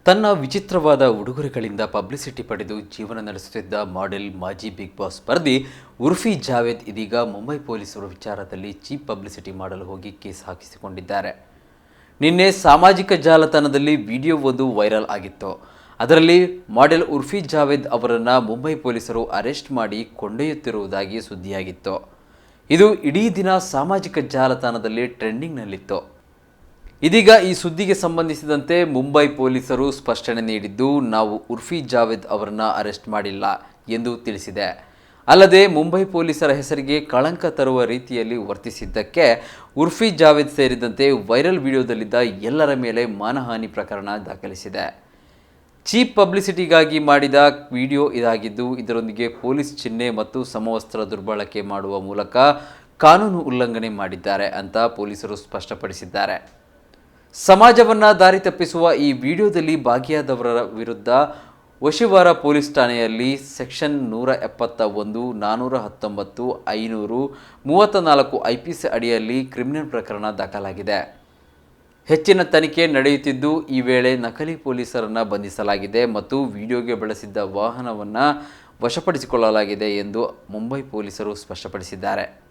ತನ್ನ ವಿಚಿತ್ರವಾದ ಉಡುಗೊರೆಗಳಿಂದ ಪಬ್ಲಿಸಿಟಿ ಪಡೆದು ಜೀವನ ನಡೆಸುತ್ತಿದ್ದ ಮಾಡೆಲ್ ಮಾಜಿ ಬಿಗ್ ಬಾಸ್ ಸ್ಪರ್ಧಿ ಉರ್ಫಿ ಜಾವೇದ್ ಇದೀಗ ಮುಂಬೈ ಪೊಲೀಸರು ವಿಚಾರದಲ್ಲಿ ಚೀಪ್ ಪಬ್ಲಿಸಿಟಿ ಮಾಡಲು ಹೋಗಿ ಕೇಸ್ ಹಾಕಿಸಿಕೊಂಡಿದ್ದಾರೆ. ನಿನ್ನೆ ಸಾಮಾಜಿಕ ಜಾಲತಾಣದಲ್ಲಿ ವಿಡಿಯೋವೊಂದು ವೈರಲ್ ಆಗಿತ್ತು. ಅದರಲ್ಲಿ ಮಾಡೆಲ್ ಉರ್ಫಿ ಜಾವೇದ್ ಅವರನ್ನು ಮುಂಬೈ ಪೊಲೀಸರು ಅರೆಸ್ಟ್ ಮಾಡಿ ಕೊಂಡೊಯ್ಯುತ್ತಿರುವುದಾಗಿ ಸುದ್ದಿಯಾಗಿತ್ತು. ಇದು ಇಡೀ ದಿನ ಸಾಮಾಜಿಕ ಜಾಲತಾಣದಲ್ಲಿ ಟ್ರೆಂಡಿಂಗ್ನಲ್ಲಿತ್ತು. ಇದೀಗ ಈ ಸುದ್ದಿಗೆ ಸಂಬಂಧಿಸಿದಂತೆ ಮುಂಬೈ ಪೊಲೀಸರು ಸ್ಪಷ್ಟನೆ ನೀಡಿದ್ದು, ನಾವು ಉರ್ಫಿ ಜಾವೇದ್ ಅವರನ್ನು ಅರೆಸ್ಟ್ ಮಾಡಿಲ್ಲ ಎಂದು ತಿಳಿಸಿದೆ. ಅಲ್ಲದೆ ಮುಂಬೈ ಪೊಲೀಸರ ಹೆಸರಿಗೆ ಕಳಂಕ ತರುವ ರೀತಿಯಲ್ಲಿ ವರ್ತಿಸಿದ್ದಕ್ಕೆ ಉರ್ಫಿ ಜಾವೇದ್ ಸೇರಿದಂತೆ ವೈರಲ್ ವಿಡಿಯೋದಲ್ಲಿದ್ದ ಎಲ್ಲರ ಮೇಲೆ ಮಾನಹಾನಿ ಪ್ರಕರಣ ದಾಖಲಿಸಿದೆ. ಚೀಪ್ ಪಬ್ಲಿಸಿಟಿಗಾಗಿ ಮಾಡಿದ ವಿಡಿಯೋ ಇದಾಗಿದ್ದು, ಇದರೊಂದಿಗೆ ಪೊಲೀಸ್ ಚಿಹ್ನೆ ಮತ್ತು ಸಮವಸ್ತ್ರ ದುರ್ಬಳಕೆ ಮಾಡುವ ಮೂಲಕ ಕಾನೂನು ಉಲ್ಲಂಘನೆ ಮಾಡಿದ್ದಾರೆ ಅಂತ ಪೊಲೀಸರು ಸ್ಪಷ್ಟಪಡಿಸಿದ್ದಾರೆ. ಸಮಾಜವನ್ನು ದಾರಿ ತಪ್ಪಿಸುವ ಈ ವಿಡಿಯೋದಲ್ಲಿ ಭಾಗಿಯಾದವರ ವಿರುದ್ಧ ಒಶಿವಾರ ಪೊಲೀಸ್ ಠಾಣೆಯಲ್ಲಿ ಸೆಕ್ಷನ್ 171, 419, 534 IPC ಅಡಿಯಲ್ಲಿ ಕ್ರಿಮಿನಲ್ ಪ್ರಕರಣ ದಾಖಲಾಗಿದೆ. ಹೆಚ್ಚಿನ ತನಿಖೆ ನಡೆಯುತ್ತಿದ್ದು, ಈ ವೇಳೆ ನಕಲಿ ಪೊಲೀಸರನ್ನು ಬಂಧಿಸಲಾಗಿದೆ ಮತ್ತು ವಿಡಿಯೋಗೆ ಬಳಸಿದ್ದ ವಾಹನವನ್ನು ವಶಪಡಿಸಿಕೊಳ್ಳಲಾಗಿದೆ ಎಂದು ಮುಂಬೈ ಪೊಲೀಸರು ಸ್ಪಷ್ಟಪಡಿಸಿದ್ದಾರೆ.